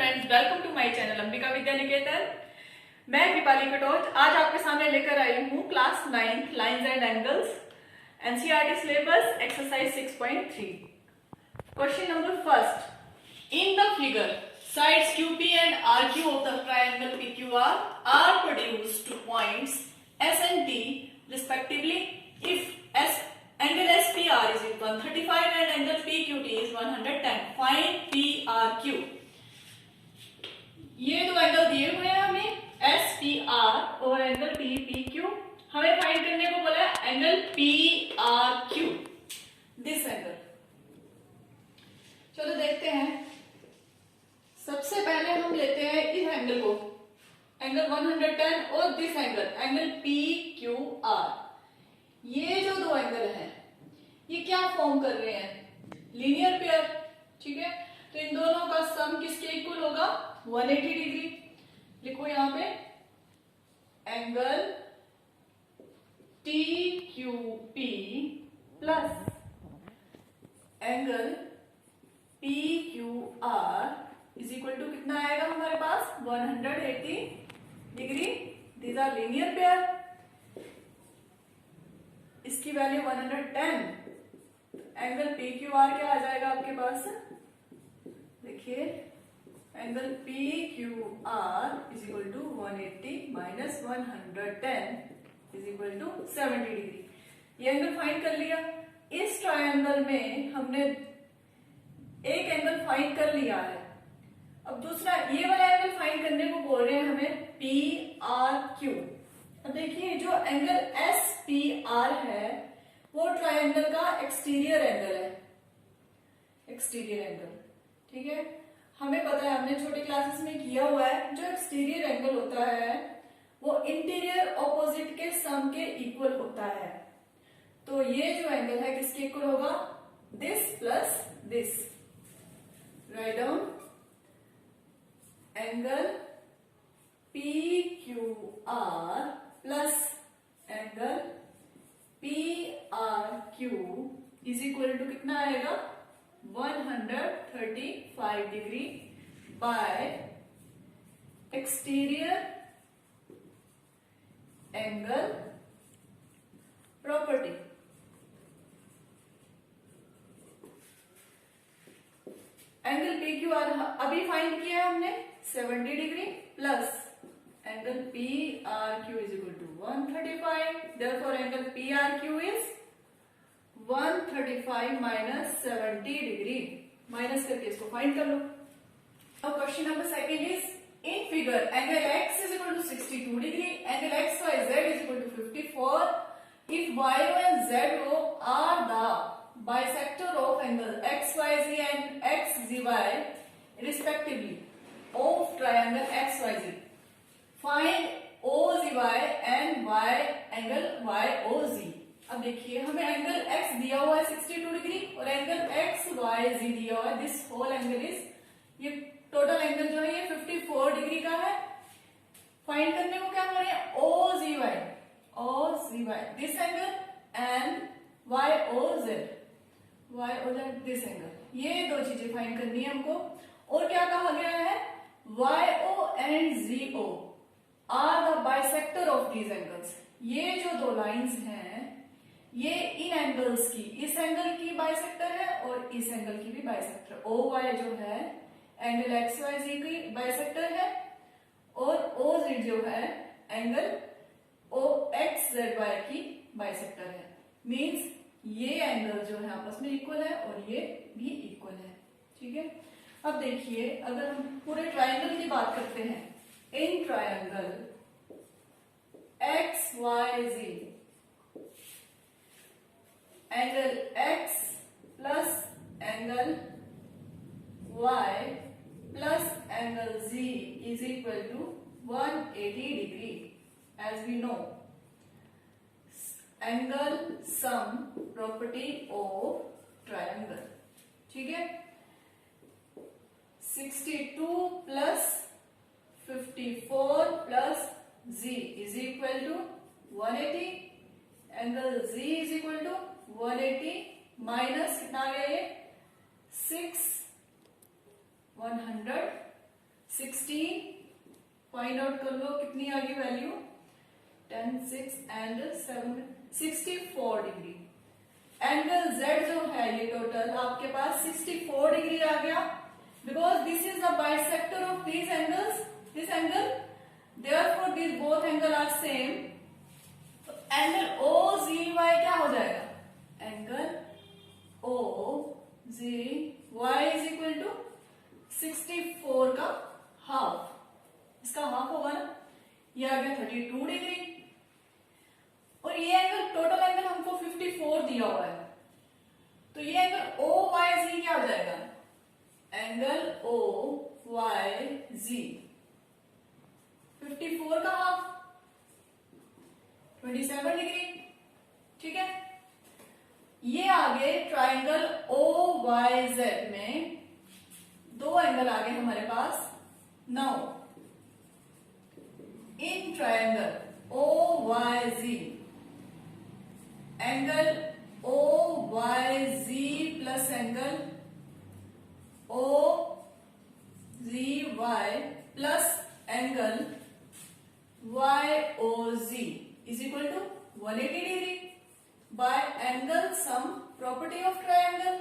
Friends, welcome to my channel Ambika Vidya Niketan. मैं दीपाली कटोच आज आपके सामने लेकर आई हूँ class 9 lines and angles NCERT syllabus exercise 6.3। Question number first, in the figure sides QP and RQ of the triangle PQR are produced to points S and T respectively if angle SPR is 135 and angle PQT is 110. Find PRQ. ये दो angle दिए हुए हैं हमें SPR और angle PQ। हमें find करने को बोला है एंगल PRQ, दिस एंगल। चलो देखते हैं। सबसे पहले हम लेते हैं इस एंगल को, एंगल 110, और दिस एंगल PQR। ये जो दो एंगल हैं ये क्या फॉर्म कर रहे हैं? Linear pair. ठीक है, तो इन दोनों का सम किसके इक्वल होगा? 180 डिग्री। लिखो यहां पे angle TQP plus angle PQR is equal to कितना आएगा हमारे पास? 180 degree. These are linear pair. इसकी वैल्यू 110। एंगल PQR क्या आ जाएगा आपके पास? देखिए angle PQR is equal to 180 minus 110 is equal to 70 degree. ये एंगल फाइंड कर लिया। इस ट्रायंगल में हमने एक एंगल फाइंड कर लिया है। अब दूसरा ये वाला एंगल फाइंड करने को बोल रहे हैं हमें PRQ। अब देखिए जो एंगल SPR है वो ट्रायंगल का एक्सटीरियर एंगल है, एक्सटीरियर एंगल। ठीक है, हमें पता है, हमने छोटी क्लासेस में किया हुआ है, जो एक्सटीरियर एंगल होता है वो इंटीरियर ऑपोजिट के सम के इक्वल होता है। तो ये जो एंगल है किसके इक्वल होगा? This plus this. Right down angle PQR plus angle PRQ is equal to कितना आएगा? 135 degree by exterior angle property. Angle PQR अभी फाइंड किया हमने 70 degree plus angle PRQ is equal to 135। Therefore angle PRQ is 135 minus 70 degree. Minus करके इसको find कर लो। अब question number second is, in figure angle X is equal to 62 degree, angle XYZ is equal to 54 if YO and ZO are the bisector of angle XYZ and XZY respectively of triangle XYZ. Find OZY and Y angle YOZ. अब देखिए हमें angle X दिया हुआ है 62 degree और angle XYZ दिया हुआ है। दिस होल एंगल इज, ये टोटल एंगल जो है ये 54 डिग्री का है। फाइंड करने को क्या करें? OZY, OZY this angle and YOZ, YOZ this angle. ये दो चीजें फाइंड करनी है हमको। और क्या कहा गया है? YO and ZO are the bisector of these angles. ये जो दो लाइंस हैं ये इन एंगल्स की, इस एंगल की बाइसेक्टर है और इस एंगल की भी बाइसेक्टर। OY जो है एंगल XYZ की बाइसेक्टर है और OZ जो है एंगल OXZY की बाइसेक्टर है। मींस ये एंगल जो है आपस में इक्वल है और ये भी इक्वल है। ठीक है, अब देखिए अगर हम पूरे ट्रायंगल की बात करते हैं, in triangle XYZ angle X plus angle Y plus angle Z is equal to 180 degree. As we know angle sum property of triangle. ठीक है, 62 plus 54 plus Z is equal to 180। Angle Z is equal to 180 minus कितना आ गया ये? 6 100 16, find out कर लो कितनी आ गई value, 10, 6 and 7, 64 degree. Angle Z जो है ये टोटल आपके पास 64 डिग्री आ गया, because this is the bisector of these angles, this angle, therefore these both angle are same. तो एंगल OZY क्या हो जाएगा, angle OZY is equal to 64 का हाफ, इसका हाफ होगा ना, ये आ गया 32 डिग्री। और ये एंगल टोटल एंगल हमको 54 दिया हुआ है, तो ये एंगल OYZ क्या हो जाएगा, एंगल OYZ 54 का हाफ 27 डिग्री। ठीक है, ये आगे ट्राइंगल OYZ में दो एंगल आ गए हमारे पास। Now in triangle OYZ angle OYZ plus angle OZY plus angle YOZ is equal to 180 degree by angle sum property of triangle.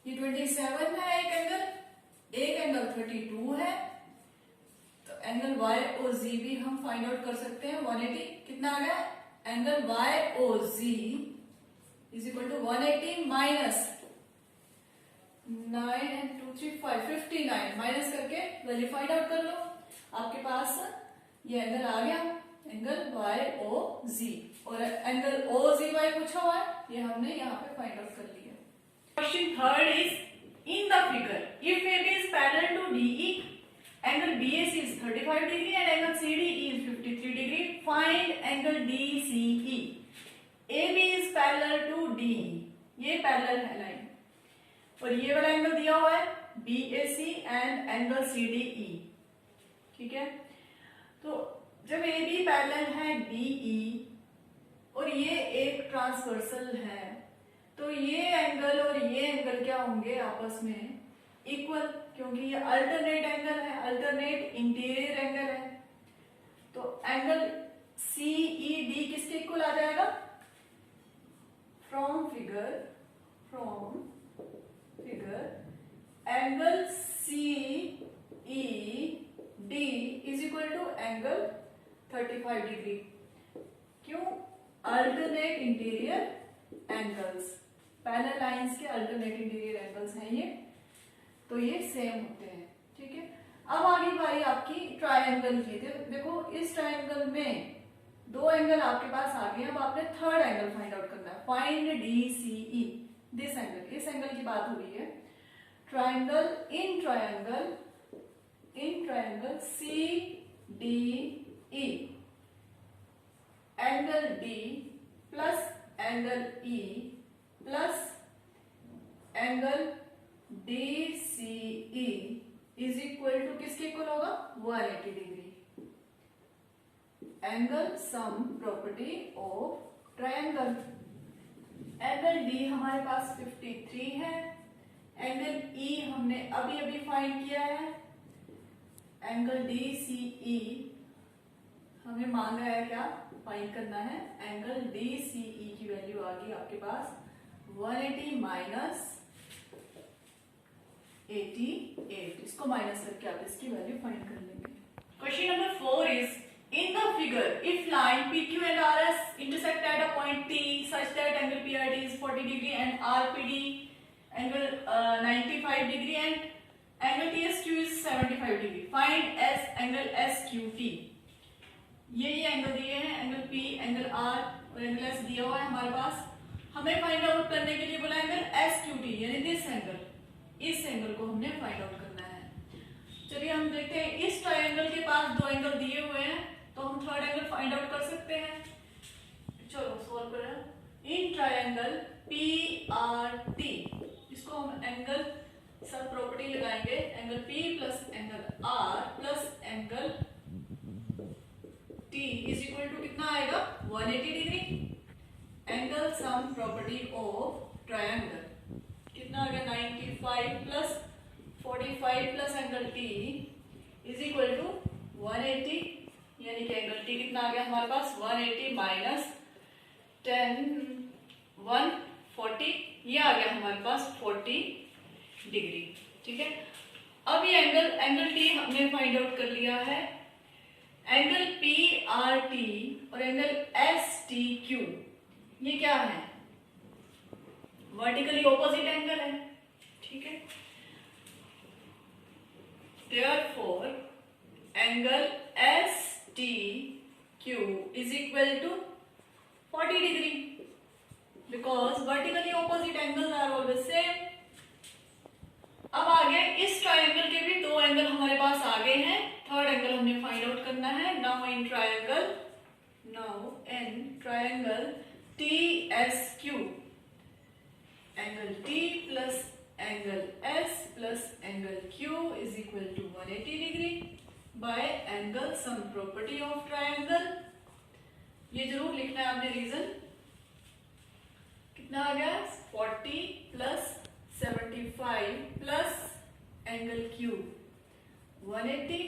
ये 27 है एक एंगल 32 है, तो एंगल YOZ भी हम फाइंड आउट कर सकते हैं। 180 कितना आ गया, angle YOZ is equal to 180 minus 9 and 2 3 5 59 minus करके वैल्यू फाइंड आउट कर लो। आपके पास ये एंगल आ गया, एंगल YOZ, और एंगल OZY पूछा हुआ है, ये हमने यहाँ पे फाइंड आउट कर लिया। Question third is in the figure if AB is parallel to DE, angle BAC is 35 degree and angle CDE is 53 degree. Find angle DCE. AB is parallel to DE. ये parallel है line, और ये वाला angle दिया हुआ है BAC and angle CDE। ठीक है, तो जब AB पैरेलल है DE और ये एक ट्रांसवर्सल है, तो ये एंगल और ये एंगल क्या होंगे आपस में इक्वल, क्योंकि ये अल्टरनेट एंगल है, अल्टरनेट इंटीरियर एंगल है। तो एंगल CED किसके इक्वल आ जाएगा, from figure angle CED is equal to angle 35 degree. क्यों, alternate interior angles, parallel lines के अल्टरनेट इंटीरियर एंगल्स हैं ये, तो ये सेम होते हैं। ठीक है, अब आगे बारी आपकी ट्रायंगल की। देखो इस ट्रायंगल में दो एंगल आपके पास आ गए, अब आपने थर्ड एंगल फाइंड आउट करना है। फाइंड DCE, दिस एंगल, इस एंगल की बात हो रही है। Triangle in triangle CDE, angle D plus angle E plus angle DCE is equal to किसके इक्वल होगा, 180 degree. Angle sum property of triangle. Angle D हमारे पास 53 है, एंगल E हमने अभी अभी फाइंड किया है, एंगल DCE हमें मांगा है क्या, फाइंड करना है। एंगल DCE की वैल्यू आ गई आपके पास 180 माइनस 88, इसको माइनस करके आप इसकी वैल्यू फाइंड कर लेंगे। Question number 4 is in the figure if line PQ and RS intersect at a point T such that angle PRT is 40 degree and RPD angle 95 degree and angle TSQ is 75 degree. Find S angle SQT. ये angle दिए हैं, angle P, angle R और angle S दिया हुआ है हमारे पास। हमें find out करने के लिए बोला एंगल SQT, यानी दिस एंगल, इस एंगल को हमने फाइंड आउट करना है। चलिए हम देखते हैं, इस ट्रायंगल के पास दो एंगल दिए हुए हैं, तो हम थर्ड एंगल फाइंड आउट कर सकते हैं। चलो सॉल्व करें। इन ट्रायंगल PRT, इसको हम एंगल सब प्रॉपर्टी लगाएंगे, angle P plus angle R plus angle T is equal to कितना आएगा, 180 degree. Angle sum property of triangle कितना आ गया, 95 plus 45 plus angle T is equal to 180, यानी कि एंगल टी कितना आ गया हमारे पास 180 माइनस 10 140, ये आ गया हमारे पास 40 डिग्री। ठीक है, अब ये एंगल टी हमने फाइंड आउट कर लिया है। एंगल पी आर टी और एंगल एस टी क्यू ये क्या है, वर्टिकली ऑपोजिट एंगल है। ठीक है, therefore angle S T Q is equal to 40 degree, because vertically opposite angles are always same. अब आगे इस ट्रायंगल के भी दो एंगल हमारे पास आ गए हैं, थर्ड एंगल हमने फाइंड आउट करना है। Now in triangle T S Q, angle T plus angle S plus angle Q is equal to 180 degree by angle sum property of triangle. ये जरूर लिखना है आपने रीजन। कितना आ गया 40 plus 75 plus angle Q 180,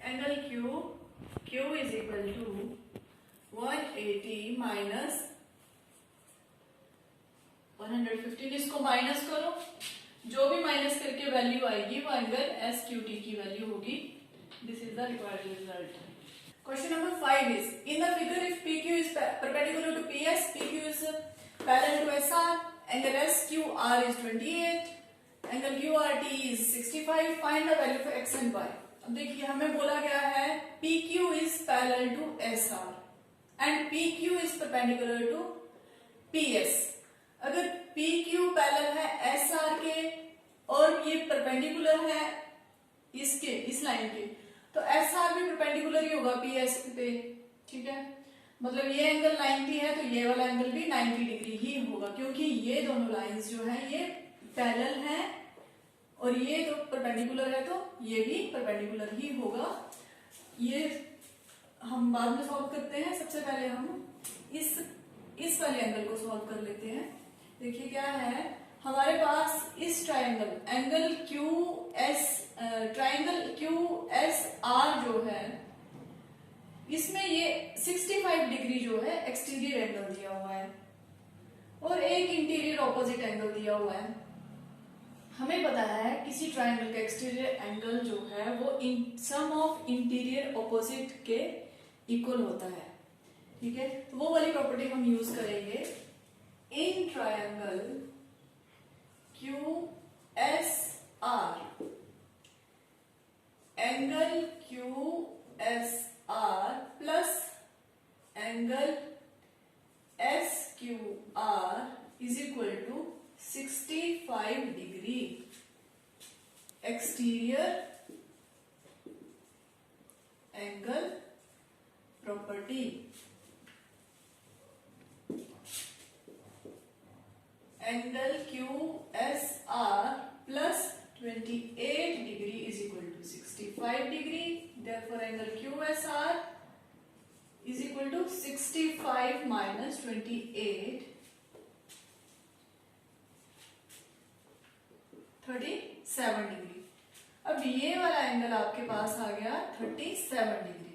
angle Q is equal to 180 minus 115, इसको minus करो, जो भी माइनस करके वैल्यू आएगी वो एंगल एस क्यू टी की वैल्यू होगी। This is the required result. Question number 5 is in the figure if PQ is perpendicular to PS, PQ is parallel to SR, angle SQR is 28, angle QRT is 65, find the value for x and y। अब देखिए हमें बोला गया है PQ is parallel to SR and PQ is perpendicular to PS। अगर PQ parallel है SR के और ये परपेंडिकुलर है इसके, इस लाइन के, तो SR भी परपेंडिकुलर ही होगा PS पे। ठीक है, मतलब ये एंगल 90 है तो ये वाला एंगल भी 90 डिग्री ही होगा, क्योंकि ये दोनों लाइंस जो है ये पैरेलल हैं और ये तो परपेंडिकुलर है तो ये भी परपेंडिकुलर ही होगा। ये हम बाद में सॉल्व करते हैं, सबसे पहले हम इस वाले एंगल को सॉल्व कर लेते हैं। देखिए क्या है हमारे पास इस triangle angle triangle Q S are जो है इसमें ये 65 डिग्री जो है एक्सटीरियर एंगल दिया हुआ है और एक इंटीरियर ऑपोजिट एंगल दिया हुआ है। हमें पता है किसी ट्रायंगल का एक्सटीरियर एंगल जो है वो सम ऑफ इंटीरियर ऑपोजिट के इक्वल होता है। ठीक है, तो वो वाली प्रॉपर्टी हम यूज करेंगे in triangle Q S R, angle Q S R plus angle S Q R is equal to 65 degree exterior angle property. Angle Q S R plus 28 degree is equal to 65 degree, therefore angle Q S R is equal to 65 minus 28 37 degree. अब ये वाला angle आपके पास आ गया 37 degree.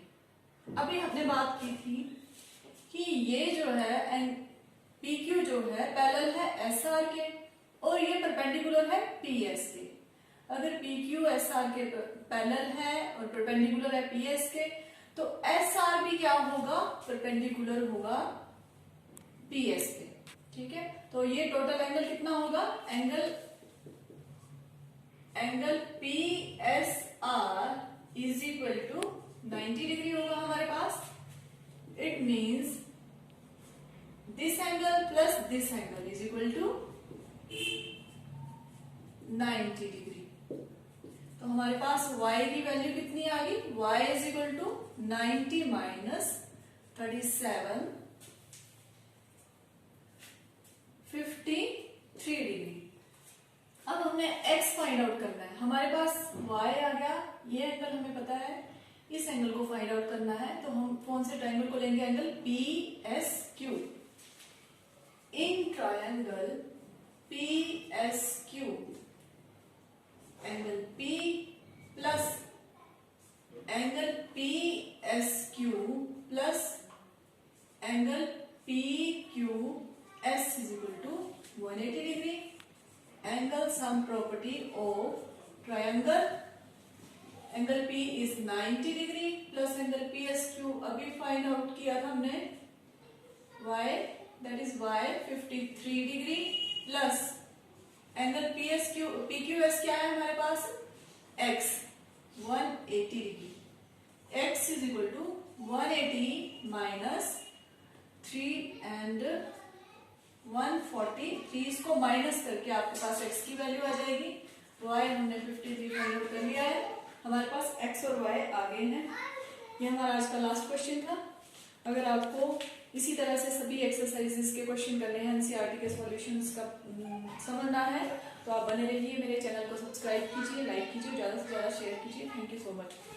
अभी हमने बात की थी कि ये जो है PQ जो है पैरेलल है SR के और ये परपेंडिकुलर है PS के। अगर PQ SR के पैरेलल है और परपेंडिकुलर है PS के तो SR भी क्या होगा, परपेंडिकुलर होगा PS के। ठीक है, तो ये टोटल एंगल कितना होगा, angle PSR is equal to 90 degree होगा हमारे पास। It means this angle plus this angle is equal to 90 degree. तो हमारे पास y की वैल्यू कितनी आ गई, y is equal to 90 minus 37 53 degree. अब हमने x फाइंड आउट करना है। हमारे पास y आ गया, ये एंगल हमें पता है, इस एंगल को फाइंड आउट करना है। तो हम कौन से ट्रायंगल को लेंगे, angle PSQ। In triangle PSQ angle P plus angle PSQ plus angle PQS is equal to 180 degree. Angle sum property of triangle. Angle P is 90 degree plus angle PSQ अभी find out किया था हमने Y, that is Y 53 degree plus angle PQS क्या है हमारे पास X 180 degree. X is equal to 180 minus 3 and 140. 3 इसको minus करके आपके पास x की वैल्यू आ जाएगी. Y हमने 53 फाइंड आउट कर लिया है. हमारे पास x और y आ गए हैं. ये हमारा आज का लास्ट क्वेश्चन था. अगर आपको इसी तरह से सभी एक्सरसाइजेस के क्वेश्चन करने हैं, एनसीईआरटी के सॉल्यूशंस का समझना है, तो आप बने रहिए. मेरे चैनल को सब्सक्राइब कीजिए, लाइक कीजिए, ज़्यादा से ज़्यादा शेयर कीजिए. Thank you so much.